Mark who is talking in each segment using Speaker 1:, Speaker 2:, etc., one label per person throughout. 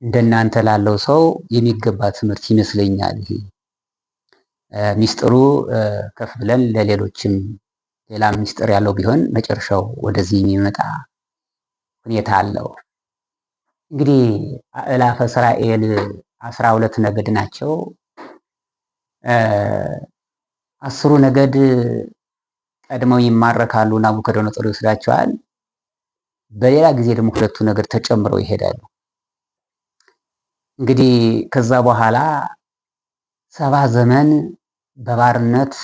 Speaker 1: እንደናንተ ላለው ሰው የሚገባ ትምህርት ይመስለኛል። ይሄ ሚስጥሩ ከፍ ብለን ለሌሎችም ሌላ ሚስጥር ያለው ቢሆን መጨረሻው ወደዚህ የሚመጣ ሁኔታ አለው። እንግዲህ አእላፈ እስራኤል 12 ነገድ ናቸው። 10ሩ ነገድ ቀድመው ይማረካሉ፣ ናቡከደነፆር ይወስዳቸዋል። በሌላ ጊዜ ደግሞ 2ቱ ነገድ ተጨምረው ይሄዳሉ። እንግዲህ ከዛ በኋላ 70 ዘመን በባርነት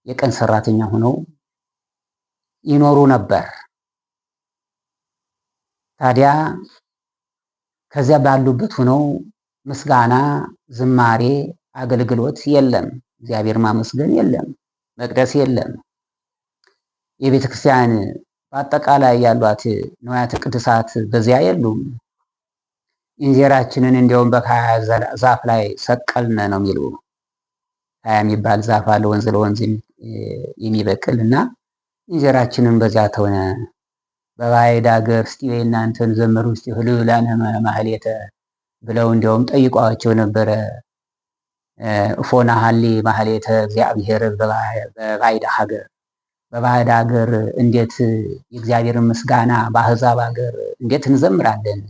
Speaker 1: የቀን ሰራተኛ ሆነው ይኖሩ ነበር። ታዲያ ከዚያ ባሉበት ሆነው ምስጋና፣ ዝማሬ፣ አገልግሎት የለም። እግዚአብሔር ማመስገን የለም። መቅደስ የለም። የቤተ ክርስቲያን በአጠቃላይ ያሏት ንዋያተ ቅድሳት በዚያ የሉም። እንጀራችንን እንዲያውም በካያ ዛፍ ላይ ሰቀልነ ነው የሚሉ። ካያ የሚባል ዛፍ አለ ወንዝ ለወንዝ የሚበቅል እና እንጀራችንን በዚያ ተውነ። በባዕድ ሀገር እስቲ እናንተን ዘመሩ እስቲ ህልላነ ማህሌተ ብለው እንዲያውም ጠይቋቸው ነበረ። እፎና ሀሊ ማህሌተ እግዚአብሔር በባዕድ ሀገር፣ በባዕድ ሀገር እንዴት የእግዚአብሔርን ምስጋና በአሕዛብ ሀገር እንዴት እንዘምራለን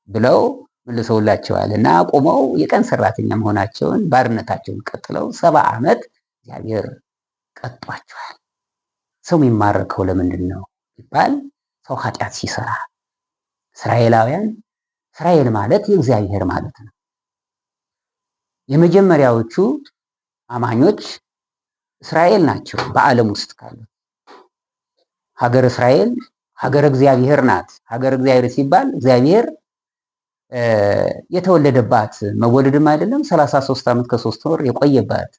Speaker 1: ብለው መልሰውላቸዋል። እና ቆመው የቀን ሰራተኛ መሆናቸውን ባርነታቸውን ቀጥለው 70 ዓመት እግዚአብሔር ቀጧቸዋል። ሰው የሚማረከው ለምንድን ነው ይባል? ሰው ኃጢአት ሲሰራ። እስራኤላውያን፣ እስራኤል ማለት የእግዚአብሔር ማለት ነው። የመጀመሪያዎቹ አማኞች እስራኤል ናቸው። በዓለም ውስጥ ካሉ ሀገር እስራኤል ሀገር እግዚአብሔር ናት። ሀገር እግዚአብሔር ሲባል እግዚአብሔር የተወለደባት መወለድም አይደለም 33 ዓመት ከ3 ወር የቆየባት፣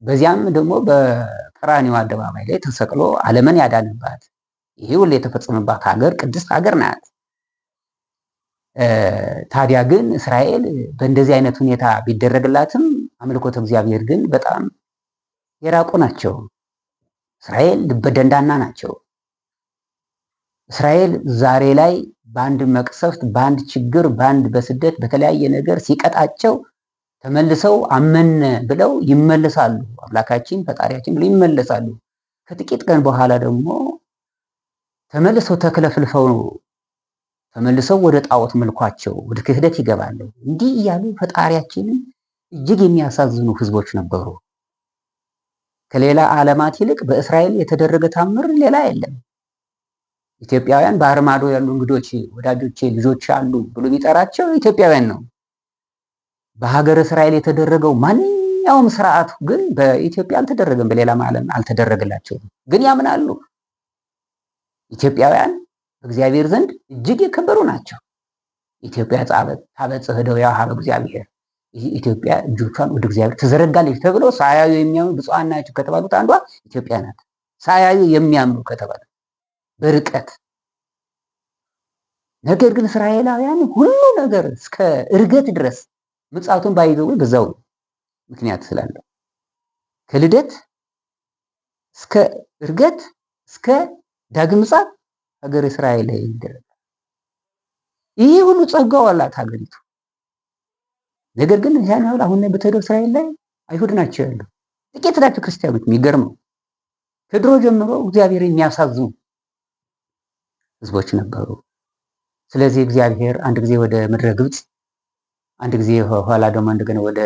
Speaker 1: በዚያም ደግሞ በቀራንዮ አደባባይ ላይ ተሰቅሎ ዓለምን ያዳነባት፣ ይሄ ሁሉ የተፈጸመባት ሀገር ቅድስት ሀገር ናት። ታዲያ ግን እስራኤል በእንደዚህ አይነት ሁኔታ ቢደረግላትም አምልኮተ እግዚአብሔር ግን በጣም የራቁ ናቸው። እስራኤል ልበደንዳና ናቸው። እስራኤል ዛሬ ላይ በአንድ መቅሰፍት፣ በአንድ ችግር፣ በአንድ በስደት በተለያየ ነገር ሲቀጣቸው ተመልሰው አመነ ብለው ይመለሳሉ። አምላካችን ፈጣሪያችን ብለው ይመለሳሉ። ከጥቂት ቀን በኋላ ደግሞ ተመልሰው ተክለፍልፈው ተመልሰው ወደ ጣዖት መልኳቸው ወደ ክህደት ይገባሉ። እንዲህ እያሉ ፈጣሪያችንን እጅግ የሚያሳዝኑ ህዝቦች ነበሩ። ከሌላ ዓለማት ይልቅ በእስራኤል የተደረገ ታምር ሌላ የለም። ኢትዮጵያውያን ባህር ማዶ ያሉ እንግዶች፣ ወዳጆቼ፣ ልጆች አሉ ብሎ ቢጠራቸው ኢትዮጵያውያን ነው። በሀገር እስራኤል የተደረገው ማንኛውም ስርዓቱ ግን በኢትዮጵያ አልተደረገም፣ በሌላም ዓለም አልተደረገላቸውም። ግን ያምናሉ። ኢትዮጵያውያን በእግዚአብሔር ዘንድ እጅግ የከበሩ ናቸው። ኢትዮጵያ ታበጽሕ እደዊሃ በእግዚአብሔር፣ ኢትዮጵያ እጆቿን ወደ እግዚአብሔር ትዘረጋለች ተብሎ ሳያዩ የሚያምኑ ብፁዓን ናቸው ከተባሉት አንዷ ኢትዮጵያ ናት። ሳያዩ የሚያምኑ ከተባሉ በርቀት። ነገር ግን እስራኤላውያን ሁሉ ነገር እስከ እርገት ድረስ ምጽአቱን ባይዘው በዛው ምክንያት ስላለው ከልደት እስከ እርገት እስከ ዳግም ምጽአት ሀገር እስራኤል ላይ ይደረጋል። ይሄ ሁሉ ጸጋው አላት ሀገሪቱ። ነገር ግን ያን ያህል አሁን ላይ በተደረገው እስራኤል ላይ አይሁድ ናቸው ያሉ፣ ጥቂት ናቸው ክርስቲያኖች። የሚገርመው ከድሮ ጀምሮ እግዚአብሔር የሚያሳዝኑ ህዝቦች ነበሩ። ስለዚህ እግዚአብሔር አንድ ጊዜ ወደ ምድረ ግብፅ፣ አንድ ጊዜ ኋላ ደግሞ እንደገና ወደ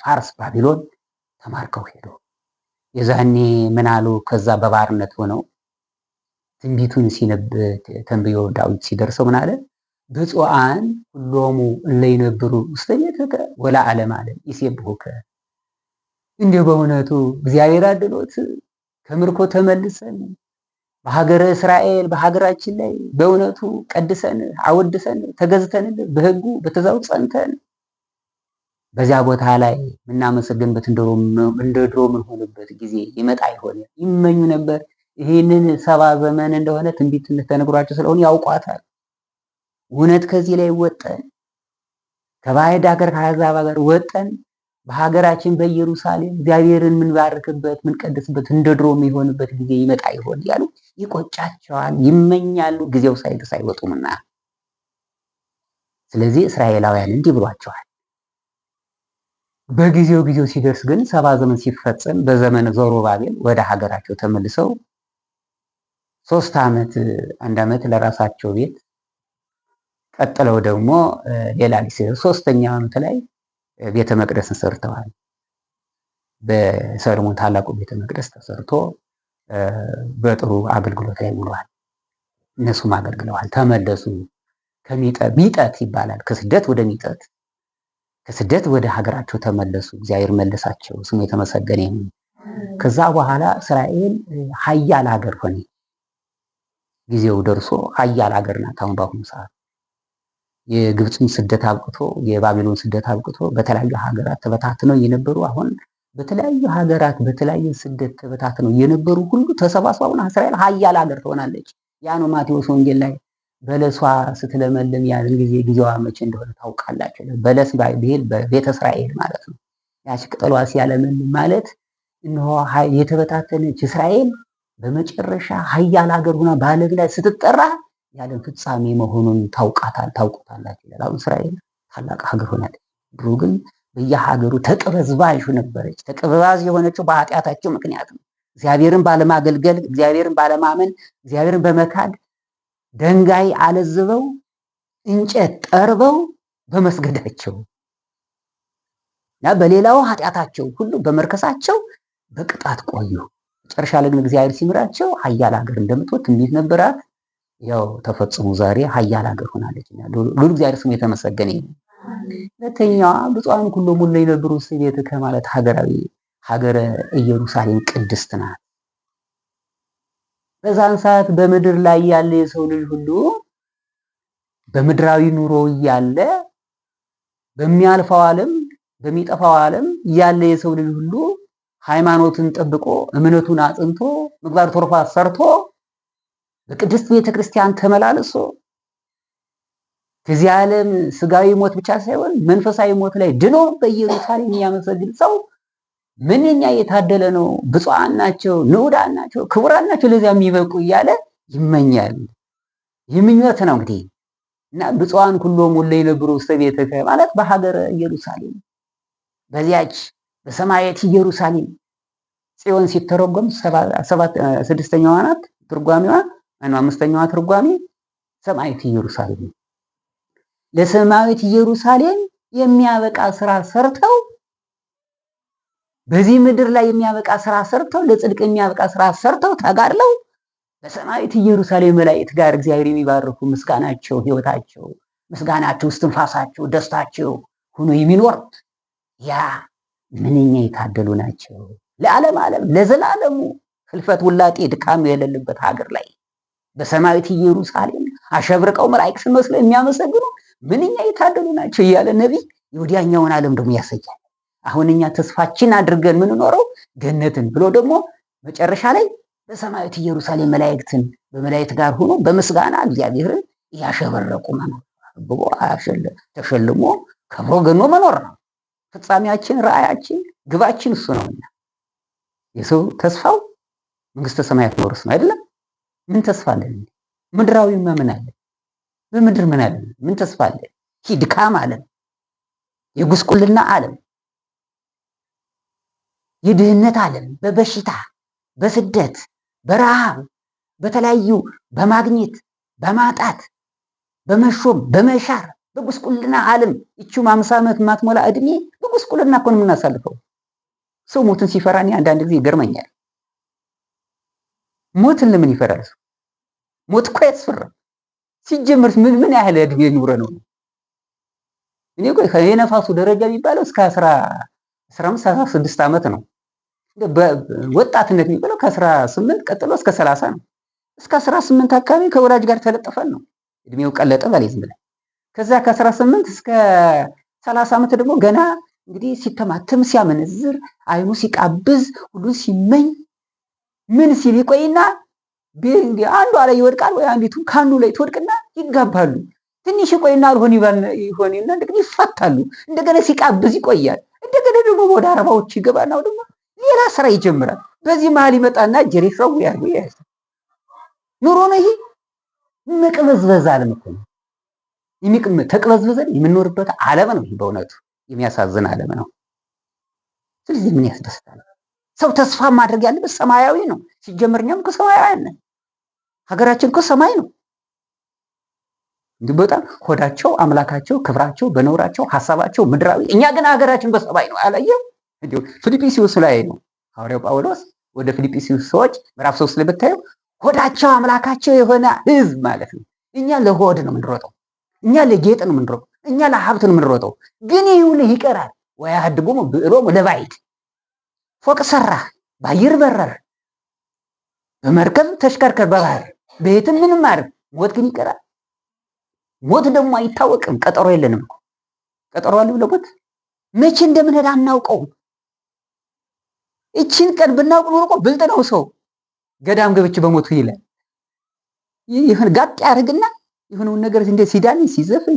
Speaker 1: ፋርስ ባቢሎን ተማርከው ሄዱ። የዛኔ ምን አሉ? ከዛ በባርነት ሆነው ትንቢቱን ተንብዮ ዳዊት ሲደርሰው ምን አለ? ብፁዓን ሁሎሙ እለ ይነብሩ ውስተ ቤትከ ወለዓለመ ዓለም ይሴብሑከ። እንዲሁ በእውነቱ እግዚአብሔር አድሎት ከምርኮ ተመልሰን በሀገረ እስራኤል በሀገራችን ላይ በእውነቱ ቀድሰን አወድሰን ተገዝተን በሕጉ በትእዛዙ ጸንተን በዚያ ቦታ ላይ የምናመሰግንበት እንደ ድሮ ምን ሆነበት ጊዜ ይመጣ ይሆን ይመኙ ነበር። ይህንን 70 ዘመን እንደሆነ ትንቢት ተነግሯቸው ስለሆነ ያውቋታል። እውነት ከዚህ ላይ ወጠን ከባዕድ ሀገር ከአሕዛብ ሀገር ወጠን በሀገራችን በኢየሩሳሌም እግዚአብሔርን ምንባርክበት ምንቀድስበት እንደ ድሮ የሚሆንበት ጊዜ ይመጣ ይሆን እያሉ ይቆጫቸዋል፣ ይመኛሉ። ጊዜው ሳይደርስ አይወጡምና ስለዚህ እስራኤላውያን እንዲህ ብሏቸዋል። በጊዜው ሲደርስ ግን 70 ዘመን ሲፈጸም በዘመነ ዘሩባቤል ወደ ሀገራቸው ተመልሰው 3 ዓመት 1 ዓመት ለራሳቸው ቤት ቀጥለው ደግሞ ሌላ ሊሰሩ 3ኛው ዓመት ላይ ቤተ መቅደስን ሰርተዋል። በሰሎሞን ታላቁ ቤተ መቅደስ ተሰርቶ በጥሩ አገልግሎት ላይ ውሏል። እነሱም አገልግለዋል። ተመለሱ። ሚጠት ይባላል። ከስደት ወደ ሚጠት፣ ከስደት ወደ ሀገራቸው ተመለሱ። እግዚአብሔር መለሳቸው። ስሙ የተመሰገነ ይሁን። ከዛ በኋላ እስራኤል ሀያል ሀገር ሆነ። ጊዜው ደርሶ ሀያል ሀገር ናት። አሁን በአሁኑ ሰዓት የግብፅን ስደት አብቅቶ የባቢሎን ስደት አብቅቶ በተለያዩ ሀገራት ተበታትነው የነበሩ አሁን በተለያዩ ሀገራት በተለያዩ ስደት ተበታትነው የነበሩ ሁሉ ተሰባስበው እስራኤል ሀያል ሀገር ትሆናለች። ያ ነው ማቴዎስ ወንጌል ላይ በለሷ ስትለመልም ያንን ጊዜዋ መቼ እንደሆነ ታውቃላችሁ። በለስ ቢል በቤተ እስራኤል ማለት ነው። ያቺ ቅጠሏ ሲያለመልም ማለት እነሆ የተበታተነች እስራኤል በመጨረሻ ሀያል ሀገር ሆና በዓለም ላይ ስትጠራ ያለም ፍጻሜ መሆኑን ታውቁታላችሁ። አሁን እስራኤል ታላቅ ሀገር ሆናለች። ድሮ ግን በየሀገሩ ተቅበዝባዥ ነበረች። ተቅበዝባዥ የሆነችው በኃጢአታቸው ምክንያት ነው። እግዚአብሔርን ባለማገልገል፣ እግዚአብሔርን ባለማመን፣ እግዚአብሔርን በመካድ ድንጋይ አለዝበው እንጨት ጠርበው በመስገዳቸው እና በሌላው ኃጢአታቸው ሁሉ በመርከሳቸው በቅጣት ቆዩ። መጨረሻ ላይ ግን እግዚአብሔር ሲምራቸው ሀያል ሀገር እንደምትሆን ትንቢት ነበራት። ያው ተፈጽሞ ዛሬ ሀያል ሀገር ሆናለች። ሉል እግዚአብሔር ስሙ የተመሰገነ ይሁን። ሁለተኛዋ ብፁዓን ኩሎሙ እለ ይነብሩ ውስተ ቤትከ ማለት ሀገረ ኢየሩሳሌም ቅድስት ናት። በዛን ሰዓት በምድር ላይ ያለ የሰው ልጅ ሁሉ በምድራዊ ኑሮ እያለ በሚያልፈው ዓለም በሚጠፋው ዓለም ያለ የሰው ልጅ ሁሉ ሃይማኖትን ጠብቆ እምነቱን አጽንቶ ምግባር ትሩፋት ሰርቶ በቅድስት ቤተክርስቲያን ተመላልሶ ከዚህ ዓለም ስጋዊ ሞት ብቻ ሳይሆን መንፈሳዊ ሞት ላይ ድኖ በኢየሩሳሌም የሚያመሰግን ሰው ምንኛ የታደለ ነው። ብፁዓን ናቸው፣ ንዑዳን ናቸው፣ ክቡራን ናቸው ለዚያ የሚበቁ እያለ ይመኛል። ምኞት ነው እንግዲህ እና ብፁዓን ኩሎሙ እለ ይነብሩ ውስተ ቤትከ ማለት በሀገረ ኢየሩሳሌም በዚያች በሰማያዊት ኢየሩሳሌም ጽዮን ሲተረጎም 6ኛዋ ናት ትርጓሜዋ፣ 5ኛዋ ትርጓሜ ሰማያዊት ኢየሩሳሌም። ለሰማያዊት ኢየሩሳሌም የሚያበቃ ስራ ሰርተው በዚህ ምድር ላይ የሚያበቃ ስራ ሰርተው ለጽድቅ የሚያበቃ ስራ ሰርተው ተጋድለው በሰማያዊት ኢየሩሳሌም መላእክት ጋር እግዚአብሔር የሚባርኩ ምስጋናቸው ሕይወታቸው ምስጋናቸው እስትንፋሳቸው ደስታቸው ሆኖ የሚኖሩት ያ ምንኛ የታደሉ ናቸው። ለዓለም ለዘላለሙ ህልፈት ውላጤ ድካም የሌለበት ሀገር ላይ በሰማያዊት ኢየሩሳሌም አሸብርቀው መላእክትን መስለው የሚያመሰግኑ ምንኛ የታደሉ ናቸው እያለ ነቢይ የወዲያኛውን ዓለም ደግሞ ያሳያል። አሁን እኛ ተስፋችን አድርገን የምንኖረው ገነትን ብሎ ደግሞ መጨረሻ ላይ በሰማያዊት ኢየሩሳሌም መላእክትን በመላእክት ጋር ሆኖ በምስጋና እግዚአብሔርን እያሸበረቁ መኖር ብሎ ተሸልሞ ከብሮ ገኖ መኖር ነው። ፍጻሜያችን፣ ራእያችን፣ ግባችን እሱ ነውና የሰው ተስፋው መንግስተ ሰማያት መውረስ ነው አይደለም? ምን ተስፋ አለን? ምድራዊ ምን አለ? በምድር ምን አለ? ምን ተስፋ አለ? ይህ ድካም ዓለም፣ የጉስቁልና ዓለም፣ የድህነት ዓለም፣ በበሽታ በስደት በረሃብ በተለያዩ በማግኘት በማጣት በመሾም በመሻር በጉስቁልና ዓለም እቺው 50 ዓመት ማትሞላ እድሜ በጉስቁልና እኮ ነው የምናሳልፈው። ሰው ሞትን ሲፈራ እኔ አንዳንድ ጊዜ ይገርመኛል። ሞትን ለምን ይፈራል ሰው? ሞት እኮ ያስፈራል። ሲጀምር ምን ያህል እድሜ ኑረ ነው? እኔ እኮ የነፋሱ ደረጃ የሚባለው እስከ 15-16 ዓመት ነው። ወጣትነት የሚባለው ከ18 ቀጥሎ እስከ 30 ነው። እስከ 18 አካባቢ ከወላጅ ጋር ተለጠፈን ነው እድሜው ቀለጠ ባለ ዝም ብለን። ከዛ ከ18 እስከ 30 ዓመት ደግሞ ገና እንግዲህ ሲተማተም ሲያመነዝር አይኑ ሲቃብዝ ሁሉ ሲመኝ ምን ሲል ይቆይና አንዱ ላይ ይወድቃል ወይ አንዲቱ ካንዱ ላይ ትወድቅና ይጋባሉ። ትንሽ ይቆይና አልሆን ይሆንና እንደገና ይፋታሉ። እንደገና ሲቃብዝ ይቆያል። እንደገና ደግሞ ወደ 40ዎች ይገባና ደግሞ ሌላ ስራ ይጀምራል። በዚህ መሀል ይመጣና ጀሪፍራው ያርጉ ያስ ኑሮ ነው። ይሄ መቅበዝበዝ ዓለም እኮ ነው። ተቅበዝብዘን የምንኖርበት ዓለም ነው። በእውነቱ የሚያሳዝን ዓለም ነው። ስለዚህ ምን ያስደስታል? ሰው ተስፋ ማድረግ ያለበት ሰማያዊ ነው። ሲጀመር እኛም ከሰማያውያን ነን። ሀገራችን እኮ ሰማይ ነው። እንዲህ በጣም ሆዳቸው አምላካቸው፣ ክብራቸው በነውራቸው ሐሳባቸው ምድራዊ፣ እኛ ግን ሀገራችን በሰማይ ነው። አላየም? እንዲሁ ፊልጵስዩስ ላይ ነው ሐዋርያው ጳውሎስ ወደ ፊልጵስዩስ ሰዎች ምዕራፍ 3 ላይ ብታዩ ሆዳቸው አምላካቸው የሆነ ሕዝብ ማለት ነው። እኛ ለሆድ ነው የምንሮጠው፣ እኛ ለጌጥ ነው የምንሮጠው፣ እኛ ለሀብት ነው የምንሮጠው። ግን ይህ ሁሉ ይቀራል። ወያድጉሙ ብዕሎሙ ለባዕድ፣ ፎቅ ሰራህ፣ በአየር በረር፣ በመርከብ ተሽከርከር፣ በባህር ቤትም ምንም አድርግ፣ ሞት ግን ይቀራል። ሞት ደግሞ አይታወቅም። ቀጠሮ የለንም። ቀጠሮ አለ ለሞት መቼ እንደምንሄድ አናውቀውም። እቺን ቀን ብናውቅ ኖሮ እኮ ብልጥ ነው ሰው። ገዳም ገብቼ በሞቱ ይላል። ይሁን ጋጥ ያደርግና የሆነውን ነገር እንደ ሲዳን ሲዘፍን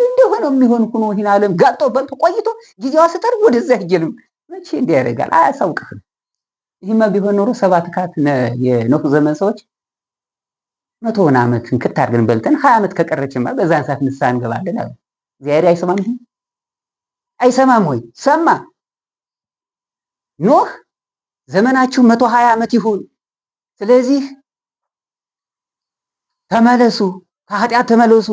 Speaker 1: እንደሆነው የሚሆን ሆኖ ይህን ዓለም ጋጦ በልቶ ቆይቶ ጊዜዋ ስጠር ወደዛ ይጀልም መቼ እንዲህ ያደርጋል? አያሳውቅም። ይህማ ቢሆን ኖሮ ሰባት ካት የኖህ ዘመን ሰዎች 100 ዓመት እንክት አድርገን በልተን 20 ዓመት ከቀረችማ በዛን ሰዓት ንስሐ እንገባለን አለ። እግዚአብሔር አይሰማም? አይሰማም ወይ? ሰማ። ኖህ ዘመናችሁ 120 ዓመት ይሁን፣ ስለዚህ ተመለሱ፣ ከኃጢአት ተመለሱ።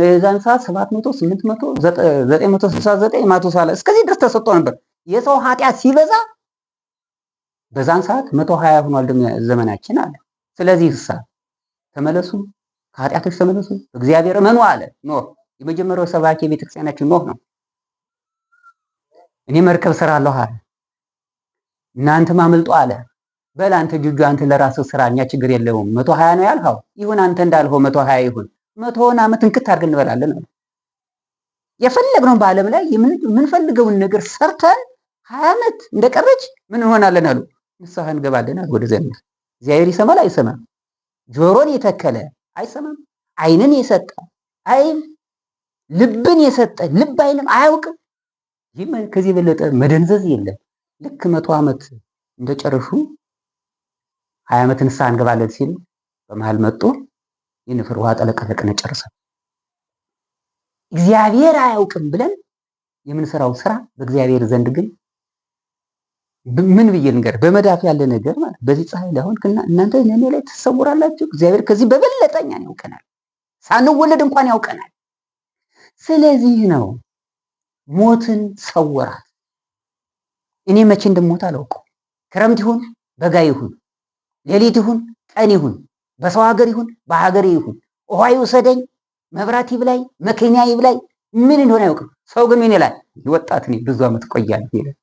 Speaker 1: የዛን ሰዓት 700 800 969 ማቱሳላ እስከዚህ ድረስ ተሰጥቶ ነበር። የሰው ኃጢአት ሲበዛ በዛን ሰዓት 120 ሆኗል ዘመናችን አለ። ስለዚህ ተመለሱ፣ ከኃጢአቶች ተመለሱ፣ እግዚአብሔር እመኑ አለ ኖህ። የመጀመሪያው ሰባኪ ቤተክርስቲያናችን ኖህ ነው። እኔ መርከብ እሰራለሁ አለ፣ እናንተም አምልጡ አለ። በል አንተ ጁጁ፣ አንተ ለራስህ ስራ፣ እኛ ችግር የለውም። 120 ነው ያልኸው ይሁን፣ አንተ እንዳልኸው 120 ይሁን። 100 ዓመት እንክት አድርገን እንበላለን አለ። የፈለግነው በዓለም ላይ የምንፈልገውን ነገር ሰርተን 20 ዓመት እንደቀረች ምን እንሆናለን አሉ፣ ንስሐ እንገባለን አሉ ወደ ዘመን። እግዚአብሔር ይሰማል አይሰማም? ጆሮን የተከለ አይሰማም? ዓይንን የሰጠ አይን፣ ልብን የሰጠ ልብ አይልም አያውቅም? ይህ ከዚህ የበለጠ መደንዘዝ የለም። ልክ 100 ዓመት እንደጨረሹ 20 ዓመት ንስሐ እንገባለን ሲሉ በመሃል መጡ የንፍር ውሃ ጠለቀለቅነ ጨርሰ። እግዚአብሔር አያውቅም ብለን የምንሰራው ስራ በእግዚአብሔር ዘንድ ግን ምን ብዬ ልንገር፣ በመዳፍ ያለ ነገር ማለት በዚህ ፀሐይ ላይ አሁን እናንተ እኔ ላይ ተሰውራላችሁ። እግዚአብሔር ከዚህ በበለጠ እኛን ያውቀናል፣ ሳንወለድ እንኳን ያውቀናል። ስለዚህ ነው ሞትን ሰወራት። እኔ መቼ እንደምሞት አላውቀው። ክረምት ይሁን በጋ ይሁን፣ ሌሊት ይሁን ቀን ይሁን፣ በሰው ሀገር ይሁን በሀገር ይሁን፣ ውሃ ይውሰደኝ፣ መብራት ይብላኝ፣ መኪና ይብላኝ፣ ምን እንደሆነ አያውቅም። ሰው ግን ምን ይላል? ወጣት ነኝ ብዙ ዓመት እቆያለሁ ይላል።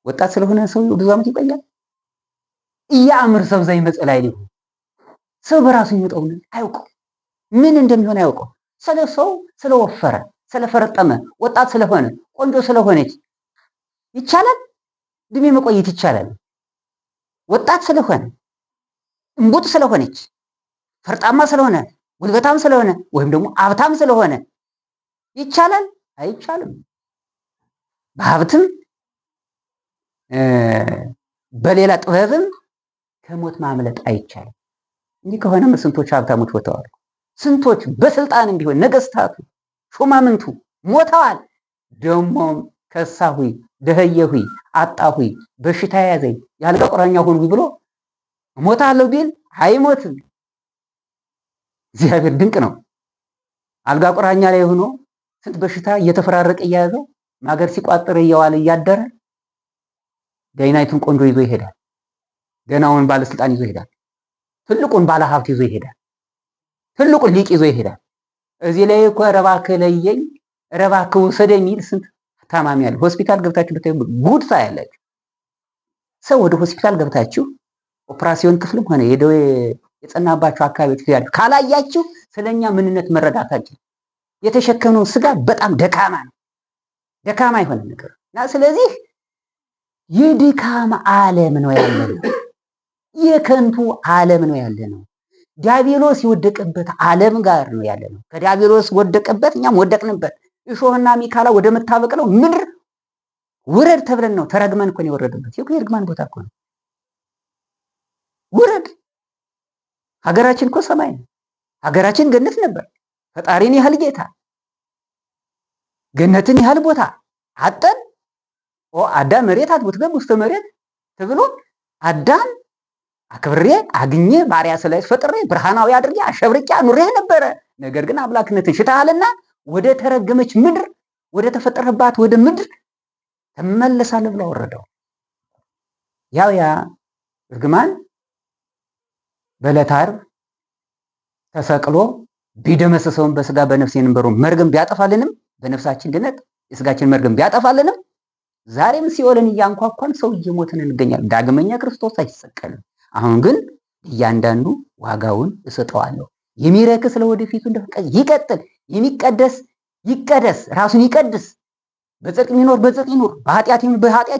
Speaker 1: ወጣት ስለሆነ ሰው ብዙ ዓመት ይቆያል? እያምር ሰብ ዘይ መጸላይ ሊሆን ሰው በራሱ የሚወጣው አያውቀው፣ ምን እንደሚሆን አያውቀው። ስለ ሰው ስለወፈረ ስለፈረጠመ ወጣት ስለሆነ ቆንጆ ስለሆነች ይቻላል እድሜ መቆየት ይቻላል። ወጣት ስለሆነ እንቡጥ ስለሆነች ፈርጣማ ስለሆነ ጉልበታም ስለሆነ ወይም ደግሞ ሀብታም ስለሆነ ይቻላል? አይቻልም። በሀብትም በሌላ ጥበብም ከሞት ማምለጥ አይቻልም። እንዲህ ከሆነ ስንቶች ሀብታሞች ወጥተዋል። ስንቶች በስልጣንም ቢሆን ነገስታቱ ሹማምንቱ ሞተዋል። ደግሞም ከሳሁይ ደህየሁይ አጣሁይ በሽታ ያዘኝ የአልጋ ቁራኛ ሆንኩ ብሎ እሞታለሁ ቢል አይሞትም። እግዚአብሔር ድንቅ ነው። አልጋ ቁራኛ ላይ ሆኖ ስንት በሽታ እየተፈራረቀ እያያዘው ማገር ሲቋጥር እየዋለ እያደረ ዳይናይቱን ቆንጆ ይዞ ይሄዳል። ገናውን ባለስልጣን ይዞ ይሄዳል። ትልቁን ባለ ሀብት ይዞ ይሄዳል። ትልቁን ሊቅ ይዞ ይሄዳል። እዚህ ላይ እኮ እባክህ ለየኝ፣ እባክህ ውሰደኝ የሚል ስንት ታማሚ አለ። ሆስፒታል ገብታችሁ ብታዩ ጉድ ታያላችሁ። ሰው ወደ ሆስፒታል ገብታችሁ ኦፕራሲዮን ክፍልም ሆነ የደዌ የጸናባችሁ አካባቢዎች ያሉ ካላያችሁ ስለኛ ምንነት መረዳታችሁ የተሸከመው ስጋ በጣም ደካማ ነው። ደካማ የሆነ ነገር እና ስለዚህ የድካም ዓለም ነው ያለነው። የከንቱ ዓለም ነው ያለነው። ዲያብሎስ የወደቀበት ዓለም ጋር ነው ያለነው። ከዲያብሎስ ወደቀበት እኛም ወደቅንበት። እሾህና ሚካላ ወደ መታበቅለው ምድር ውረድ ተብለን ነው ተረግመን እኮ ነው የወረድንበት። ይሄ የርግማን ቦታ እኮ ነው። ውረድ። ሀገራችን እኮ ሰማይ ነው። ሀገራችን ገነት ነበር። ፈጣሪን ያህል ጌታ ገነትን ያህል ቦታ አጠን አዳም መሬት አትቦትገብ ውስጥ መሬት ተብሎ አዳም አክብሬ አግኘ ባሪያ ስላይ ፈጥሬ ብርሃናዊ አድርጌ አሸብርቄ ኑሬ ነበረ። ነገር ግን አምላክነትን ሽታልና ወደ ተረገመች ምድር ወደ ተፈጠረባት ወደ ምድር ተመለሳለህ ብሎ ወረደው። ያ እርግማን በዕለተ ዓርብ ተሰቅሎ ቢደመሰሰውን በስጋ በነፍስ የነበረው መርገም ቢያጠፋልንም በነፍሳችን ድነት የስጋችን መርገም ቢያጠፋልንም ዛሬም ሲኦልን እያንኳኳን ሰው እየሞትን እንገኛለን። ዳግመኛ ክርስቶስ አይሰቀልም። አሁን ግን እያንዳንዱ ዋጋውን እሰጠዋለሁ። የሚረክስ ለወደፊቱ እንደፈቀደ ይቀጥል፣ የሚቀደስ ይቀደስ፣ ራሱን ይቀድስ፣ በጽድቅ የሚኖር በጽድቅ ይኖር፣ በኃጢአት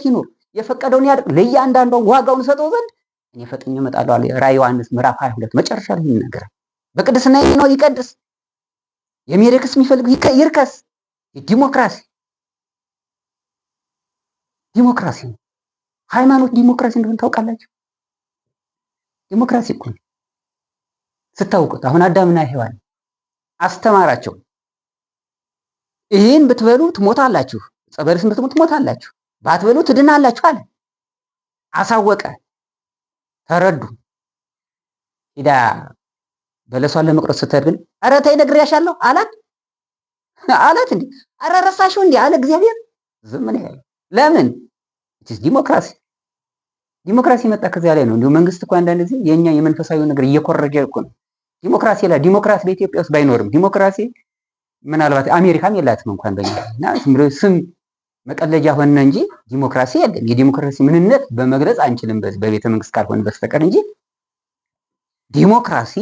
Speaker 1: ይኖር፣ የፈቀደውን ያድርግ። ለእያንዳንዱ ዋጋውን እሰጠው ዘንድ እኔ ፈጥኜ እመጣለሁ አለ ራዕየ ዮሐንስ ምዕራፍ 22 መጨረሻ ላይ ይናገራል። በቅድስና የሚኖር ይቀድስ፣ የሚረክስ የሚፈልግ ይርከስ። ዲሞክራሲ ነው። ሃይማኖት ዲሞክራሲ እንደሆነ ታውቃላችሁ። ዲሞክራሲ እኮ ስታውቁት አሁን አዳምና ሔዋን አስተማራቸው። ይህን ብትበሉ ትሞታላችሁ፣ ዕፀ በለስን ብትበሉ ትሞታላችሁ፣ ባትበሉ ትድናላችሁ አለ። አሳወቀ። ተረዱ። ሂዳ በለሷን ለመቁረጥ ስትሄድ ግን ኧረ ተይ ነግሬያሻለሁ አላት። እንዴ ኧረ ረሳሽው እንዴ አለ እግዚአብሔር። ዝም ነው ያለው። ለምን? ዲሞክራሲ መጣ ከዚያ ላይ ነው። እንዲሁ መንግስት እኮ አንዳንድ ጊዜ የኛ የመንፈሳዊ ነገር እየኮረጀ እኮ ነው። ዲሞክራሲ በኢትዮጵያ ውስጥ ባይኖርም ዲሞክራሲ ምናልባት አሜሪካም የላትም እንኳን በእኛ እና ስም መቀለጃ ሆነ እንጂ ዲሞክራሲ የለም። የዲሞክራሲ ምንነት በመግለጽ አንችልም በቤተ መንግስት ካልሆነ በስተቀር እንጂ ዲሞክራሲ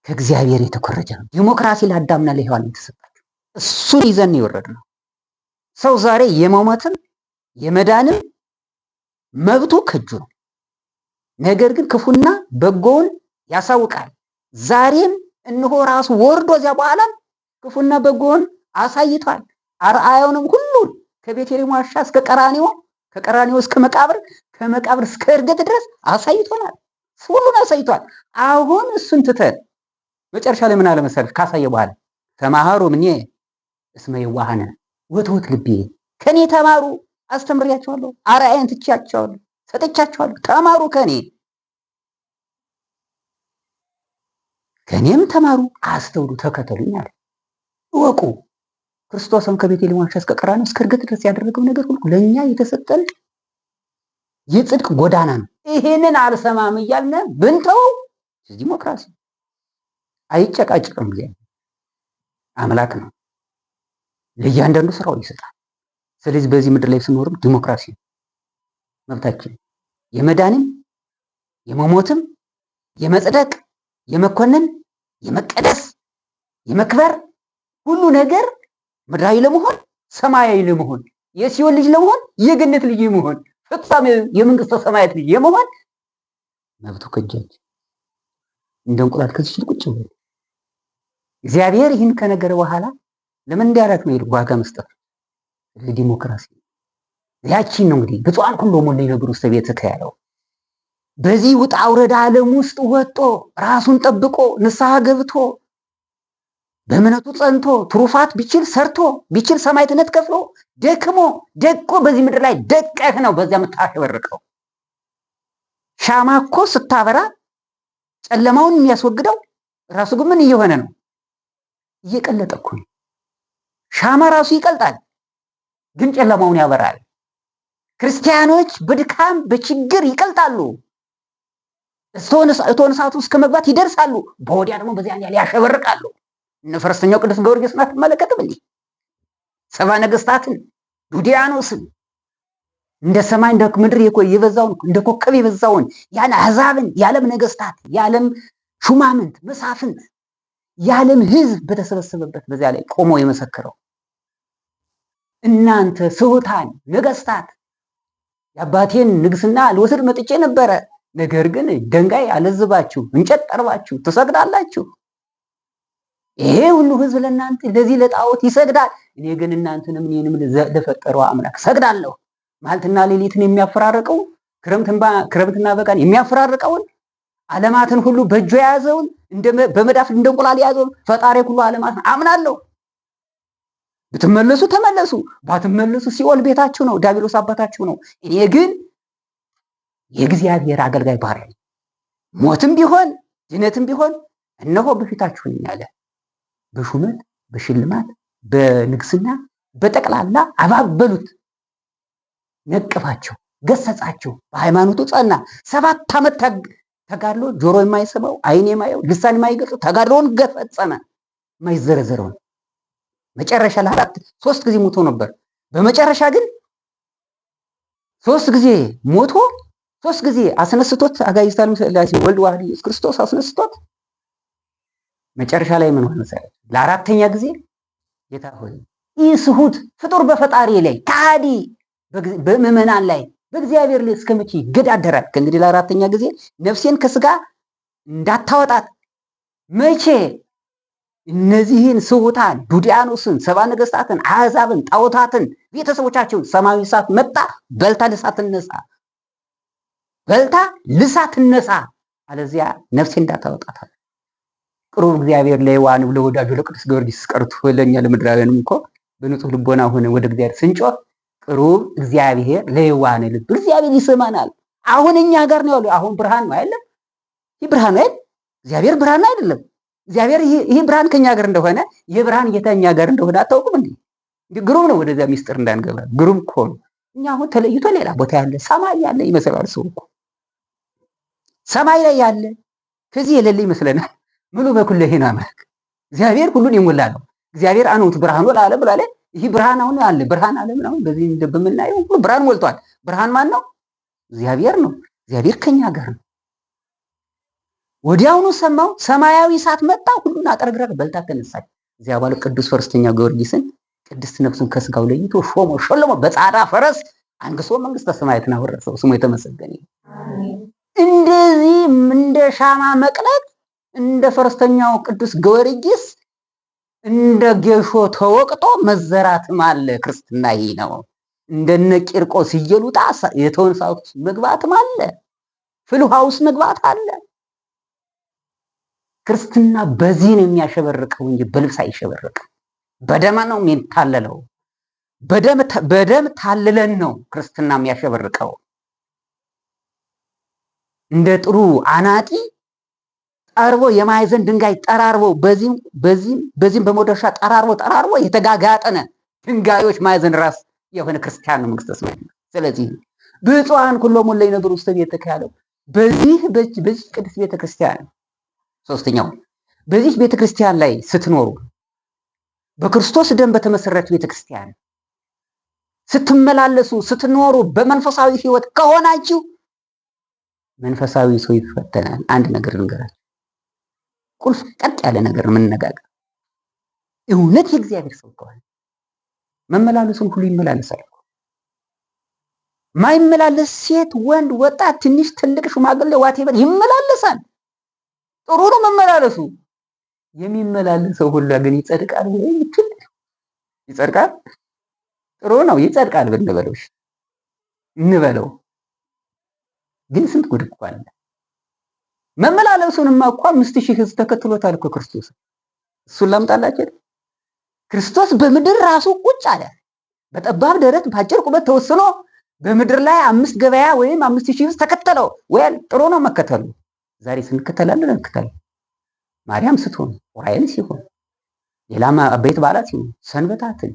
Speaker 1: ከእግዚአብሔር የተኮረጀ ነው። ዲሞክራሲ ለአዳምና ለሔዋን የተሰጣቸው እሱን ይዘን የወረድነው ሰው ዛሬ የመሞትም የመዳንም መብቱ ከእጁ ነው። ነገር ግን ክፉና በጎውን ያሳውቃል። ዛሬም እነሆ ራሱ ወርዶ እዚያ በኋላ ክፉና በጎውን አሳይቷል። አርአያውንም ሁሉን ከቤተልሔም ዋሻ እስከ ቀራንዮ፣ ከቀራንዮ እስከ መቃብር፣ ከመቃብር እስከ ዕርገት ድረስ አሳይቶናል። ሁሉን አሳይቷል። አሁን እሱን ትተን መጨረሻ ላይ ምን አለ መሰለህ? ካሳየ በኋላ ተማሃሩ እምኔ እስመ የዋሃነ ወትውት ልቤ፣ ከኔ ተማሩ አስተምሬያቸዋለሁ፣ አርአያን ትቻቸዋለሁ፣ ሰጥቻቸዋለሁ፣ ተማሩ ከኔም ተማሩ፣ አስተውሉ፣ ተከተሉኝ አለ። እወቁ ክርስቶስም ከቤተልሔም ዋሻ እስከ ቀራንዮ እስከ ዕርገት ድረስ ያደረገው ነገር ሁሉ ለእኛ የተሰጠን የጽድቅ ጎዳና ነው። ይሄንን አልሰማም እያልን ብንተው ዲሞክራሲ አይጨቃጭቅም። እግዚአብሔር አምላክ ነው፣ ለእያንዳንዱ ስራው ይሰጣል። ስለዚህ በዚህ ምድር ላይ ስንኖርም ዲሞክራሲ መብታችን የመዳንም የመሞትም የመጽደቅ የመኮነን የመቀደስ የመክበር ሁሉ ነገር ምድራዊ ለመሆን ሰማያዊ ለመሆን የሲኦል ልጅ ለመሆን የገነት ልጅ ለመሆን ፍጻሜ የመንግስተ ሰማያት ልጅ የመሆን መብቱ ከእጃችን እንደ እንቁላል ከዚህ ቁጭ ብሎ እግዚአብሔር ይህን ከነገረ በኋላ ለምን እንዲያረክ ነው ዋጋ መስጠት ለዲሞክራሲ ያቺን ነው እንግዲህ ብፁዓን ሁሉ ሞለ ይነግሩ ውስጥ ቤት ከያለው በዚህ ውጣ ውረድ ዓለም ውስጥ ወጥቶ ራሱን ጠብቆ ንስሐ ገብቶ በእምነቱ ጸንቶ ትሩፋት ቢችል ሰርቶ ቢችል ሰማዕትነት ከፍሎ ደክሞ ደቆ በዚህ ምድር ላይ ደቀህ ነው በዚያ የምታሸበርቀው። ሻማ እኮ ስታበራ ጨለማውን የሚያስወግደው ራሱ ግን ምን እየሆነ ነው? እየቀለጠ እኮ ነው። ሻማ ራሱ ይቀልጣል፣ ግን ጨለማውን ያበራል። ክርስቲያኖች በድካም በችግር ይቀልጣሉ፣ እቶነ እሳቱ እስከ መግባት ይደርሳሉ። በወዲያ ደግሞ በዚያን ያህል ያሸበርቃሉ። እነ ፈረሰኛው ቅዱስ ጊዮርጊስን አትመለከትም እንዴ? ሰባ ነገስታትን ዱዲያኖስን እንደ ሰማይ እንደ ምድር የበዛውን እንደ ኮከብ የበዛውን ያን አሕዛብን የዓለም ነገስታት የዓለም ሹማምንት መሳፍንት የዓለም ሕዝብ በተሰበሰበበት በዚያ ላይ ቆሞ የመሰከረው እናንተ ስሑታን ነገስታት የአባቴን ንግስና ልወስድ መጥቼ ነበረ፣ ነገር ግን ድንጋይ አለዝባችሁ እንጨት ጠርባችሁ ትሰግዳላችሁ። ይሄ ሁሉ ህዝብ ለእናንተ ለዚህ ለጣዖት ይሰግዳል፣ እኔ ግን እናንተንም እኔንም ለፈጠረው አምላክ ሰግዳለሁ። ማልትና ሌሊትን የሚያፈራርቀው ክረምትና በጋን የሚያፈራርቀውን ዓለማትን ሁሉ በእጁ የያዘውን በመዳፍ እንደ እንቁላል የያዘው ፈጣሪ ሁሉ ዓለማት አምናለሁ። ብትመለሱ ተመለሱ፣ ባትመለሱ ሲኦል ቤታችሁ ነው፣ ዲያብሎስ አባታችሁ ነው። እኔ ግን የእግዚአብሔር አገልጋይ ባሪያ ነኝ። ሞትም ቢሆን ድነትም ቢሆን እነሆ በፊታችሁ ነኝ አለ። በሹመት በሽልማት በንግስና በጠቅላላ አባበሉት፣ ነቀፋቸው፣ ገሰጻቸው። በሃይማኖቱ ጸና። 7 ዓመት ተጋድሎ፣ ጆሮ የማይሰማው አይን የማየው ልሳን የማይገልጽ ተጋድሎውን ገፈጸመ፣ የማይዘረዘረውን። መጨረሻ ለአራት 3 ጊዜ ሞቶ ነበር። በመጨረሻ ግን 3 ጊዜ ሞቶ 3 ጊዜ አስነስቶት አጋዕዝተ ዓለም ሥላሴ ወልድ ዋህድ ኢየሱስ ክርስቶስ አስነስቶት መጨረሻ ላይ ምን ሆነ? ለአራተኛ ጊዜ ጌታ ሆይ ይህ ስሁት ፍጡር በፈጣሪ ላይ ከሃዲ በምዕመናን ላይ በእግዚአብሔር ላይ እስከ መቼ ይገዳደራል? ከእንግዲህ ለአራተኛ ጊዜ ነፍሴን ከስጋ እንዳታወጣት መቼ እነዚህን ስሁታን ዱዲያኖስን፣ ሰባ ነገስታትን፣ አሕዛብን፣ ጣዖታትን፣ ቤተሰቦቻቸውን ሰማያዊ እሳት መጣ በልታ ልሳት ትነሳ፣ በልታ ልሳት ትነሳ፣ አለዚያ ነፍሴ እንዳታወጣታል። ቅሩብ እግዚአብሔር ለሕያዋን ለወዳጁ ለቅዱስ ጊዮርጊስ ቀርቶ ለእኛ ለምድራውያንም እኮ በንጹህ ልቦና ሆነ ወደ እግዚአብሔር ስንጮህ ቅሩብ እግዚአብሔር ለሕያዋን ልብ እግዚአብሔር ይሰማናል። አሁን እኛ ጋር ነው ያለው። አሁን ብርሃን ነው አይደለም? ይህ ብርሃን ነው አይደል? እግዚአብሔር ብርሃን አይደለም? እግዚአብሔር ይህ ብርሃን ከኛ ጋር እንደሆነ የብርሃን ጌታ እኛ ጋር እንደሆነ አታውቁም እንዴ? ግሩም ነው። ወደዚያ ሚስጥር እንዳንገባ ግሩም እኮ ነው። እኛ አሁን ተለይቶ ሌላ ቦታ ያለ ሰማይ ያለ ይመስላል። ሰው እኮ ሰማይ ላይ ያለ ከዚህ የሌለ ይመስለናል። ሙሉ በኩል ይሄን አምላክ እግዚአብሔር ሁሉን የሞላ ነው። እግዚአብሔር አኖት ብርሃኑ ለዓለም ብላለ። ይህ ብርሃን አሁን አለ። ብርሃን ዓለም ነው። በዚህ እንደምናየው ሁሉ ብርሃን ሞልቷል። ብርሃን ማን ነው? እግዚአብሔር ነው። እግዚአብሔር ከኛ ጋር ነው። ወዲያውኑ ሰማው፣ ሰማያዊ እሳት መጣ፣ ሁሉን አጠርግራ በልታ ተነሳች። እዚያ በኋላ ቅዱስ ፈረስተኛ ጊዮርጊስን ቅድስት ነፍሱን ከስጋው ለይቶ ሾሞ ሸለሞ በጻዳ ፈረስ አንግሶ መንግስተ ሰማያትን አወረሰው። ስሙ የተመሰገነ ይሁን። እንደዚህ እንደ ሻማ መቅለጥ እንደ ፈረስተኛው ቅዱስ ጊዮርጊስ እንደ ጌሾ ተወቅጦ መዘራትም አለ። ክርስትና ይህ ነው። እንደነ ቂርቆስ እየሉጣ የተወን ሰዓት መግባትም አለ። ፍልውሃ ውስጥ መግባት አለ። ክርስትና በዚህ ነው የሚያሸበርቀው እንጂ በልብስ አይሸበርቅም። በደም ነው የሚታለለው። በደም ታልለን ነው ክርስትና የሚያሸበርቀው። እንደ ጥሩ አናጢ ጠርቦ የማዕዘን ድንጋይ ጠራርቦ በዚህም በመዶሻ ጠራርቦ የተጋጋጠነ ድንጋዮች ማዕዘን ራስ የሆነ ክርስቲያን ነው መንግስተ ሰማያት። ስለዚህ ብፁዓን ኩሎሙ እለ ይነብሩ ውስተ ቤትከ ያለው በዚህ ቅድስት ቤተክርስቲያን። ሶስተኛው በዚህ ቤተክርስቲያን ላይ ስትኖሩ በክርስቶስ ደም በተመሰረተ ቤተክርስቲያን ስትመላለሱ ስትኖሩ በመንፈሳዊ ህይወት ከሆናችሁ መንፈሳዊ ሰው ይፈተናል። አንድ ነገር ልንገራችሁ፣ ቁልፍ ቀጥ ያለ ነገር የምንነጋገር እውነት የእግዚአብሔር ሰው ከሆነ መመላለሱን ሁሉ ይመላለሳል። ማይመላለስ ሴት፣ ወንድ፣ ወጣት፣ ትንሽ፣ ትልቅ፣ ሽማግሌ ዋቴበር ይመላለሳል። ጥሩ ነው መመላለሱ። የሚመላለሰው ሁሉ ግን ይጸድቃል ወይ? ይጸድቃል? ጥሩ ነው ይጸድቃል ብንበለው እንበለው። ግን ስንት ጉድ እኮ አለ። መመላለሱንማ እኮ 5000 ህዝብ ተከትሎታል እኮ ክርስቶስ። እሱን ላምጣላችሁ። ክርስቶስ በምድር ራሱ ቁጭ አለ። በጠባብ ደረት በአጭር ቁመት ተወስኖ በምድር ላይ 5 ገበያ ወይም 5000 ህዝብ ተከተለው። ወይ ጥሩ ነው መከተሉ። ዛሬ ስንከተላለን እንከተላለን። ማርያም ስትሆን ዑራኤል ሲሆን ሌላም አበይት በዓላት ሲሆን ሰንበታትን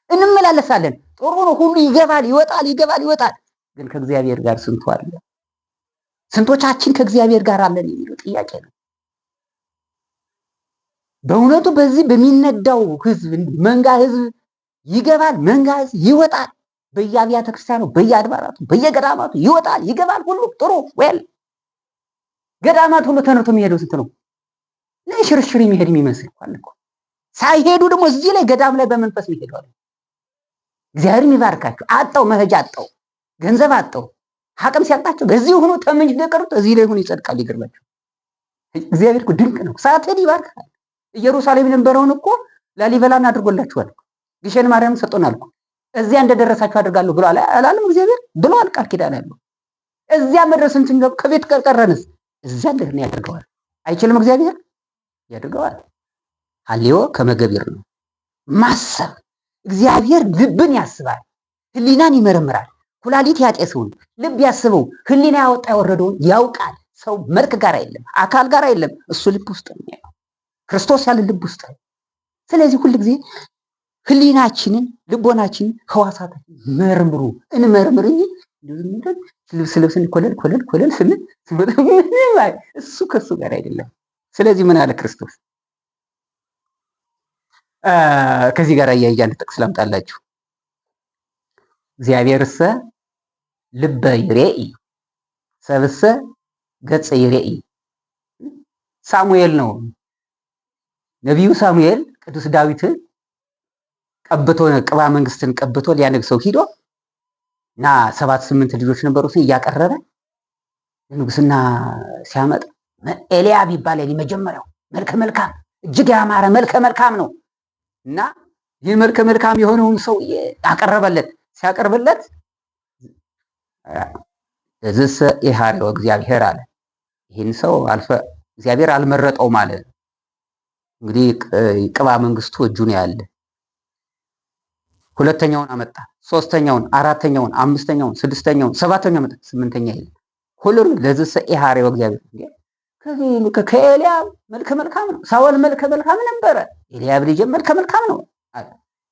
Speaker 1: እንመላለሳለን። ጥሩ ነው ሁሉ ይገባል ይወጣል፣ ይገባል ይወጣል። ግን ከእግዚአብሔር ጋር ስንቱ አለ? ስንቶቻችን ከእግዚአብሔር ጋር አለን የሚለው ጥያቄ ነው። በእውነቱ በዚህ በሚነዳው ህዝብ መንጋ ህዝብ ይገባል፣ መንጋ ህዝብ ይወጣል። በየአብያተ ክርስቲያኑ በየአድባራቱ በየገዳማቱ ይወጣል ይገባል። ሁሉ ጥሩ ወል ገዳማት ሁሉ ተነርቶ የሚሄደው ስንት ነው? ለሽርሽር የሚሄድ የሚመስል እኮ ሳይሄዱ ደግሞ እዚህ ላይ ገዳም ላይ በመንፈስ ይሄዳሉ። እግዚአብሔር ይባርካቸው። አጣው መሄጃ አጣው፣ ገንዘብ አጣው፣ አቅም ሲያጣቸው በዚህ ሆኖ ተመኝ ደቀሩት እዚህ ላይ ሆኖ ይጸድቃል። ይገርማቸው። እግዚአብሔር እኮ ድንቅ ነው። ሳትሄድ ይባርካል። ኢየሩሳሌም የነበረውን እኮ ላሊበላን አድርጎላችኋል። ግሸን ማርያም ሰጥቶናል እኮ። እዚያ እንደደረሳችሁ አድርጋለሁ ብሎ አላለም እግዚአብሔር? ብሏል። ቃል ኪዳን አለው። እዚያ መድረስን ስንገብ ከቤት ቀረንስ እዚያ እንደሆነ ያደርገዋል። አይችልም እግዚአብሔር? ያደርገዋል። ሀሌዎ ከመገቢር ነው ማሰብ። እግዚአብሔር ልብን ያስባል፣ ህሊናን ይመረምራል። ኩላሊት ያጤሰውን ልብ ያስበው ህሊና ያወጣ ያወረደውን ያውቃል። ሰው መልክ ጋር አይደለም፣ አካል ጋር አይደለም፣ እሱ ልብ ውስጥ ነው። ክርስቶስ ያለ ልብ ውስጥ ነው። ስለዚህ ሁል ጊዜ ህሊናችንን፣ ልቦናችንን፣ ህዋሳታችንን መርምሩ፣ እንመርምር እንጂ ልብስ ልብስን ኮለል ስንል እሱ ከሱ ጋር አይደለም። ስለዚህ ምን አለ ክርስቶስ? ከዚህ ጋር አያይዤ አንድ ጥቅስ ላምጣላችሁ። እግዚአብሔርሰ ልበ ይሬኢ ሰብእሰ ገጸ ይሬኢ። ሳሙኤል ነው፣ ነቢዩ ሳሙኤል ቅዱስ ዳዊትን ቀብቶ ቅባ መንግስትን ቀብቶ ሊያነግሰው ሂዶ እና 7-8 ልጆች ነበሩት እያቀረበ ንጉስና ሲያመጣ ኤልያብ ይባላል የመጀመሪያው። መልከ መልካም እጅግ ያማረ መልከ መልካም ነው እና ይህ መልከ መልካም የሆነውን ሰው ያቀረበለት ሲያቀርብለት እዝሰ ኢሃሬወ እግዚአብሔር አለ። ይህን ሰው እግዚአብሔር አልመረጠውም አለ። እንግዲህ ቅባ መንግስቱ እጁ ነው ያለ። ሁለተኛውን አመጣ፣ ሶስተኛውን፣ አራተኛውን፣ አምስተኛውን፣ ስድስተኛውን፣ ሰባተኛውን አመጣ፣ ስምንተኛ ይል ሁሉም ለዝሰ ኢሃሬወ እግዚአብሔር። ከኤልያብ መልከ መልካም ነው። ሳኦል መልከ መልካም ነበረ፣ ኤልያብ ልጅ መልከ መልካም ነው አለ።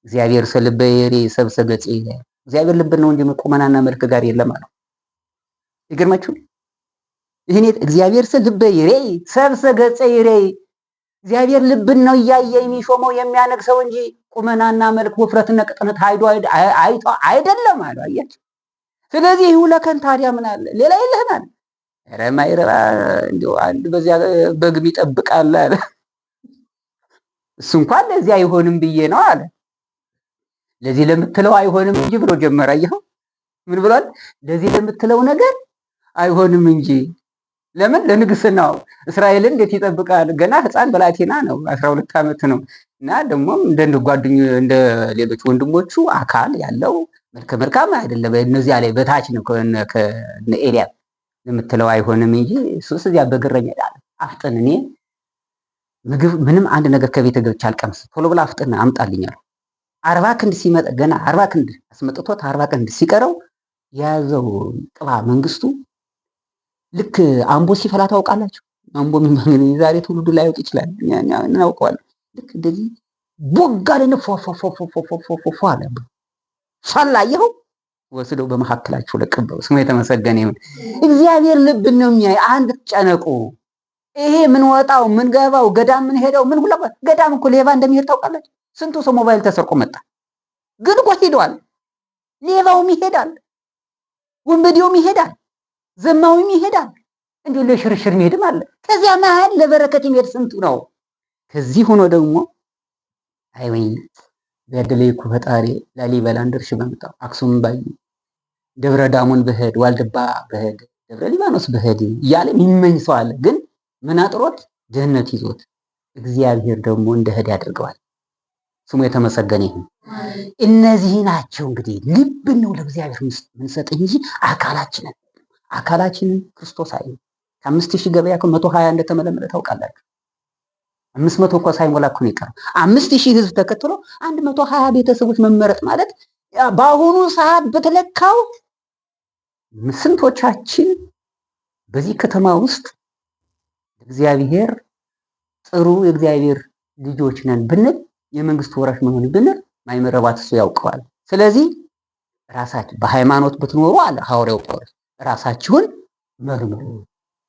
Speaker 1: እግዚአብሔር ሰልበ ይሬ ሰብሰ ገጽ ይላል። እግዚአብሔር ልብ ነው እንጂ ቁመናና መልክ ጋር የለም አለው። ይገርማችሁ ይሄኔ እግዚአብሔር ልበ ይሬ ሰብሰ ገጽ ይሬ። እግዚአብሔር ልብን ነው እያየ የሚሾመው የሚያነግሰው እንጂ ቁመናና መልክ ውፍረትና ቅጥነት አይቶ አይደለም አለ። አያችሁ። ስለዚህ ይሁለከን ታዲያ ምን አለ ሌላ የለህም አለ። ኧረ ማይረባ እንደው አንድ በዚያ በግም ይጠብቃል አለ። እሱ እንኳን ለዚህ አይሆንም ብዬ ነው አለ። ለዚህ ለምትለው አይሆንም እንጂ ብሎ ጀመረ። አየኸው ምን ብሏል? ለዚህ ለምትለው ነገር አይሆንም እንጂ። ለምን? ለንግስናው እስራኤልን እንዴት ይጠብቃል? ገና ህፃን በላቴና ነው፣ 12 ዓመት ነው። እና ደግሞ እንደ ሌሎች ወንድሞቹ አካል ያለው መልከ መልካም አይደለም። እነዚያ ላይ በታች ነው ከነ ኤልያብ ለምትለው አይሆንም እንጂ እሱስ እዚያ በግረኛ ዳለ። አፍጥን፣ እኔ ምግብ ምንም አንድ ነገር ከቤት ገብቼ አልቀምስ፣ ቶሎ ብላ አፍጥን አምጣልኛል። 40 ክንድ ሲመጣ ገና 40 ክንድ አስመጥቶት 40 ክንድ ሲቀረው የያዘው ቅባ መንግስቱ ልክ አምቦ ሲፈላ ታውቃላችሁ። አምቦ ምን ዛሬ ትውልዱ ላይ ያውቅ ይችላል፣ እናውቀዋለን። ልክ እንደዚህ ቦጋለን ፎፎፎፎፎፎፎ አለ። ፈላየው ወስደው በመካከላቸው ለቀበው። ስሙ የተመሰገነ ይሁን። እግዚአብሔር ልብ ነው የሚያይ። አንድ ተጨነቁ። ይሄ ምን ወጣው ምን ገባው ገዳም ምን ሄደው ምን ሁላ ገዳም እኮ ሌባ እንደሚሄድ ታውቃላችሁ። ስንቱ ሰው ሞባይል ተሰርቆ መጣ። ግን እኮ ሄዷል። ሌባውም ይሄዳል፣ ወንበዴውም ይሄዳል፣ ዘማዊም ይሄዳል። እንዲሁ ለሽርሽር የሚሄድም አለ። ከዚያ መሀል ለበረከት የሚሄድ ስንቱ ነው። ከዚህ ሆኖ ደግሞ አይወይ በደለይኩ ፈጣሪ ላሊበላን ድርሽ በመጣው አክሱም ባይ ደብረ ዳሞን በሄድ ዋልድባ በሄድ ደብረ ሊባኖስ በሄድ እያለ የሚመኝ ሰው አለ። ግን ምን አጥሮት ድህነት ይዞት እግዚአብሔር ደግሞ እንደሄድ ያደርገዋል። ስሙ የተመሰገነ ይሁን። እነዚህ ናቸው እንግዲህ ልብ ነው ለእግዚአብሔር ምንሰጥ እንጂ አካላችንን ክርስቶስ አይ ከ5000 ገበያ 120 እንደተመለመለ ታውቃላችሁ። 500 እኮ ሳይሞላ እኮ ነው የቀረው። 5000 ህዝብ ተከትሎ 120 ቤተሰቦች መመረጥ ማለት በአሁኑ ሰዓት በተለካው ስንቶቻችን በዚህ ከተማ ውስጥ እግዚአብሔር ጥሩ የእግዚአብሔር ልጆች ነን ብንል የመንግስት ወራሽ መሆን ብንል ማይመረባት እሱ ያውቀዋል። ስለዚህ ራሳችሁ በሃይማኖት ብትኖሩ አለ ሐዋርያው ጳውሎስ ራሳችሁን መርምሩ።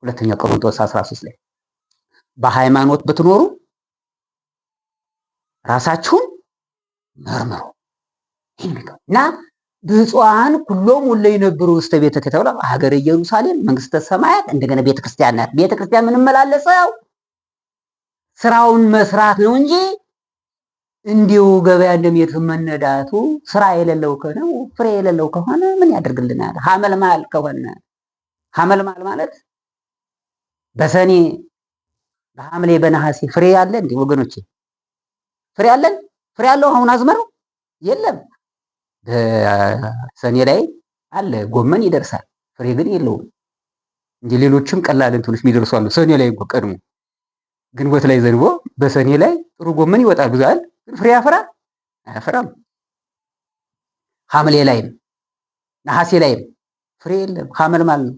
Speaker 1: ሁለተኛ ቆሮንቶስ 13 ላይ በሃይማኖት ብትኖሩ ራሳችሁን መርምሩ እና ብፁዓን ኩሎም ወለ ይነብሩ ውስተ ቤተ ከተብለ ሀገረ ኢየሩሳሌም መንግስተ ሰማያት እንደገና ቤተክርስቲያን ናት። ቤተክርስቲያን ምን መላለሰው ስራውን መስራት ነው እንጂ እንዲሁ ገበያ እንደሚሄድ መነዳቱ ስራ የሌለው ከሆነ ፍሬ የሌለው ከሆነ ምን ያደርግልናል? ሐመልማል ከሆነ ሐመልማል ማለት በሰኔ በሐምሌ በነሐሴ ፍሬ ያለ እንዴ ወገኖቼ? ፍሬ አለን? ፍሬ ያለው አሁን አዝመረው የለም። በሰኔ ላይ አለ ጎመን ይደርሳል፣ ፍሬ ግን የለውም። እንጂ ሌሎችም ቀላል እንትኖች የሚደርሱ አሉ ሰኔ ላይ ቀድሞ ግንቦት ላይ ዘንቦ በሰኔ ላይ ጥሩ ጎመን ይወጣል ብዙ አይደል? ግን ፍሬ ያፈራል? አያፈራም። ሐምሌ ላይም ነሐሴ ላይም ፍሬ የለም፣ ሐመልማል ነው።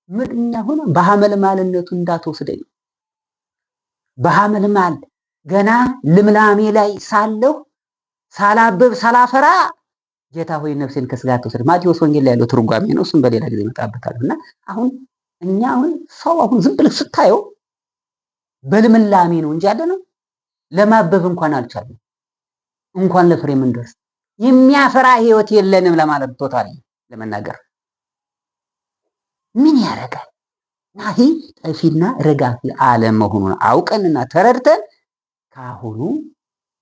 Speaker 1: ምንኛ ሆነ በሐመልማልነቱ እንዳትወስደኝ። በሐመልማል ገና ልምላሜ ላይ ሳለሁ ሳላብብ ሳላፈራ ጌታ ሆይ ነፍሴን ከስጋ አትውሰድ። ማቴዎስ ወንጌል ላይ ያለው ትርጓሜ ነው። እሱም በሌላ ጊዜ እመጣበታለሁ። እና አሁን እኛ ሰው ዝም ብለህ ስታየው በልምላሜ ነው እንጂ ያለ ነው ለማበብ እንኳን አልቻለም። እንኳን ለፍሬ ምንደርስ የሚያፈራ ህይወት የለንም ለማለት ቶታሊ ለመናገር ምን ያደርጋል? ናሂ ጠፊና ረጋፊ ዓለም መሆኑን አውቀንና ተረድተን ካሁኑ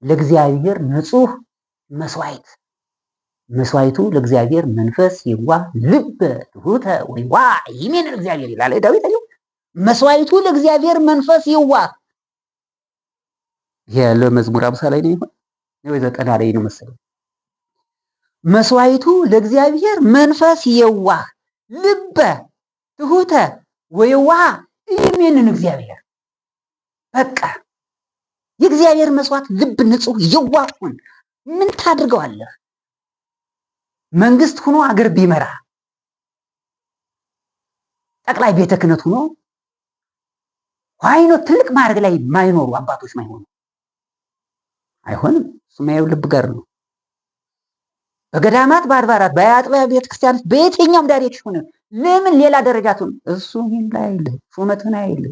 Speaker 1: ለእግዚአብሔር ንጹህ መስዋዕቱ ለእግዚአብሔር መንፈስ የዋህ ልበ ትሑተ ወይዋህ ይሜን እግዚአብሔር ይላል ዳዊት አይደል? መስዋዕቱ ለእግዚአብሔር መንፈስ የዋህ ለመዝሙር 50 ላይ ነው ይሆን ነው 90 ላይ ነው መሰለኝ። መስዋዕቱ ለእግዚአብሔር መንፈስ የዋህ ልበ ትሑተ ወይዋህ ይሜን እግዚአብሔር። በቃ የእግዚአብሔር መስዋዕት ልብ ንጹህ የዋህ ሁን። ምን ታድርገዋለህ? መንግስት ሆኖ አገር ቢመራ ጠቅላይ ቤተ ክህነት ሆኖ ዋይኖ ትልቅ ማዕረግ ላይ ማይኖሩ አባቶች ማይሆኑ አይሆንም። ስማየው ልብ ጋር ነው። በገዳማት በአድባራት በአጥቢያ ቤተክርስቲያኖች በየትኛውም ዳይሬክሽን ሆነ ለምን ሌላ ደረጃቱን እሱ ምን ላይ አይል ሹመትን አይል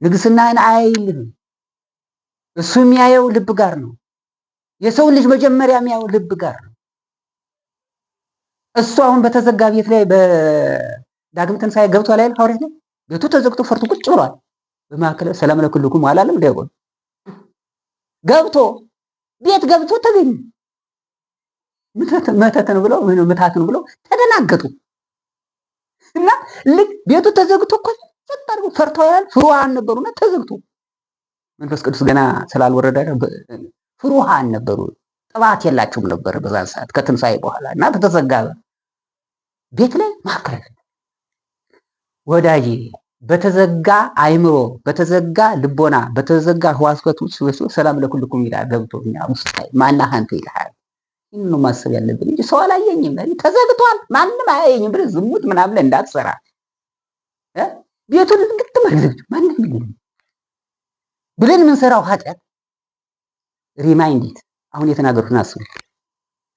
Speaker 1: ንግስናን አይል እሱ የሚያየው ልብ ጋር ነው። የሰው ልጅ መጀመሪያ የሚያየው ልብ ጋር ነው። እሱ አሁን በተዘጋ ቤት ላይ በዳግም ትንሣኤ ገብቷል አይደል? ሐዋርያት ላይ ቤቱ ተዘግቶ ፈርቶ ቁጭ ብሏል። በማከለ ሰላም ለኩልኩም አላለም ዲያቆን ገብቶ ቤት ገብቶ ተገኘ። መተትን ብለው ተደናገጡ። እና ልክ ቤቱ ተዘግቶ እኮ ፈጣሪው ፈርቶ ያያል። ፍሩሃን ነበሩና ተዘግቶ መንፈስ ቅዱስ ገና ስላልወረደ ፍሩሃን ነበሩ። ጥባት የላቸውም ነበር በዛን ሰዓት ከትንሣኤ በኋላ እና ተዘጋ ቤት ላይ ማከለ ወዳጄ በተዘጋ አይምሮ በተዘጋ ልቦና በተዘጋ ህዋስከቱ ሰላም ለኩልኩም ይላል ገብቶኛ ውስጥ ማናህ አንተ ይላል። ይሄን ነው ማሰብ ያለብን እንጂ ሰው አላየኝም ተዘግቷል ማንም አያየኝም ብለህ ዝሙት ምናምን እንዳትሰራ ቤቱን ልግጥ ማለት ማንም ይልኝ ብለን የምንሰራው ኃጢአት ሪማይንድ አሁን የተናገሩትን አስቡ።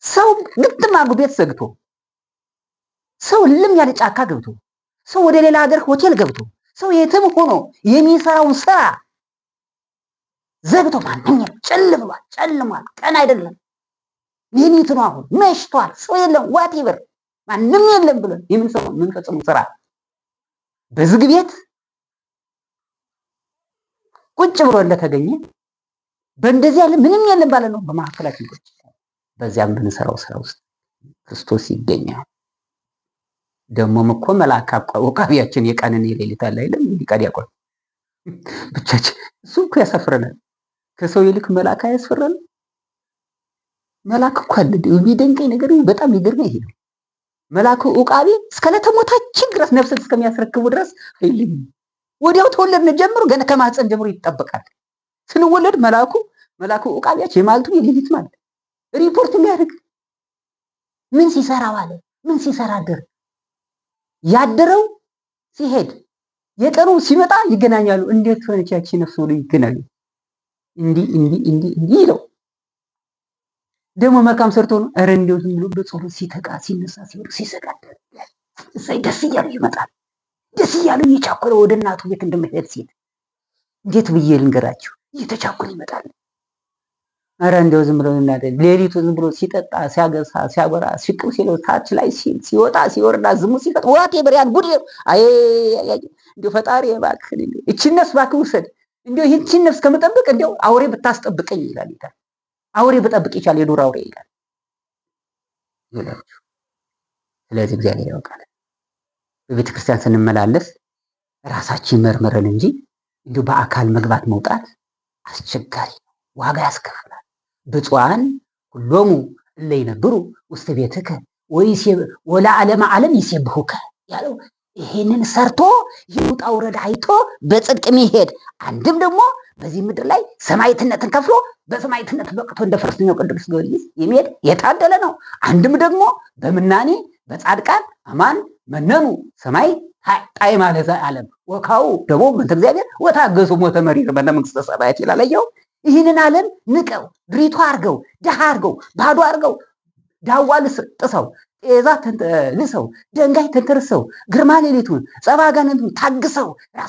Speaker 1: ሰው ግጥም አድርጎ ቤት ዘግቶ ሰው ልም ያለ ጫካ ገብቶ ሰው ወደ ሌላ ሀገር ሆቴል ገብቶ ሰው የትም ሆኖ የሚሰራውን ስራ ዘግቶ ማንም ጨልሟል። ቀን አይደለም ሌሊት ነው። አሁን መሽቷል። ሰው የለም ዋቴቨር ማንም የለም ብለን የምንፈጽመው ስራ በዝግ ቤት ቁጭ ብሎ እንደተገኘ በእንደዚህ ያለ ምንም የለም ባለ ነው በማዕከላችን ቁጭ በዚያም ብንሰራው ስራ ውስጥ ክርስቶስ ይገኛል። ደሞም እኮ መልአክ ወቃቢያችን የቀንን የሌሊት አለ አይደል? ሊቃድ ያቆል ብቻችን እሱ እኮ ያሳፍረናል። ከሰው ይልቅ መልአክ አያስፈራል? መልአክ እኮ አለ። የሚደንቀኝ ነገር በጣም ይገርመኝ ይሄ ነው። መልአኩ ወቃቢ እስከ ለተሞታችን ድረስ ነፍስን እስከሚያስረክቡ ድረስ አይልም። ወዲያው ተወለድን ጀምሮ ገና ከማህፀን ጀምሮ ይጠበቃል። ስንወለድ መልአኩ ወቃቢያችን የማልቱ የሌሊት ማለት ሪፖርት የሚያደርግ ምን ሲሰራ ዋለ፣ ምን ሲሰራ አደረ፣ ያደረው ሲሄድ የቀኑ ሲመጣ ይገናኛሉ። እንዴት ሆነች ያቺ ነፍስ ወደ ይገናኙ እንዲህ ይለው ደግሞ መልካም ሰርቶ ነው። ኧረ እንደው ዝም ብሎ በጸሎት ሲተቃ ሲነሳ ሲወርድ ሲሰጋድ ደስ እያሉ ይመጣል። ደስ እያሉ እየቻኮለ ወደ እናቱ ቤት እንደምትሄድ ሴት እንዴት ብዬ ልንገራችሁ እየተቻኮለ ይመጣል። ኧረ እንደው ዝም ብሎ እናደ ሌሊቱ ዝም ብሎ ሲጠጣ ሲያገሳ ሲያበራ ሲቅም ሲለው ታች ላይ ሲወጣ ሲወርዳ ዝሙት ሲፈጥ ወራቴ በሪያን ጉድ አይ እንደው ፈጣሪ እባክህ እቺን ነፍስ እባክህ ውሰድ፣ እንደው ይህቺን ነፍስ ከመጠበቅ እንደው አውሬ ብታስጠብቀኝ ይላል። አውሬ በጠብቅ ይቻል የዱር አውሬ ይላል። ስለዚህ እግዚአብሔር ያውቃል። በቤተ ክርስቲያን ስንመላለስ ራሳችን መርመረን እንጂ እንዲሁ በአካል መግባት መውጣት አስቸጋሪ ነው፣ ዋጋ ያስከፍላል። ብፁዓን ሁሎሙ እለ ይነብሩ ውስተ ቤትከ ወለዓለመ ዓለም ይሴብሑከ ያለው ይሄንን ሰርቶ የውጣ ውረድ አይቶ በጽድቅ የሚሄድ አንድም ደግሞ በዚህ ምድር ላይ ሰማዕትነትን ከፍሎ በሰማዕትነት በቅቶ እንደ ፈረሰኛው ቅዱስ ጊዮርጊስ የሚሄድ የታደለ ነው። አንድም ደግሞ በምናኔ በጻድቃን አማን መነኑ ሰማይ ጣዕመ ለዘላለም ወካው ደግሞ በእንተ እግዚአብሔር ወታገሱ ሞተ መሪር በመንግሥተ ሰማያት ይላል። ይህንን ዓለም ንቀው ድሪቶ አርገው ድሃ አርገው ባዶ አርገው ዳዋ ጥሰው ጤዛ ልሰው ደንጋይ ተንተርሰው ግርማ ሌሊቱን ጸባ አጋንንቱን ታግሰው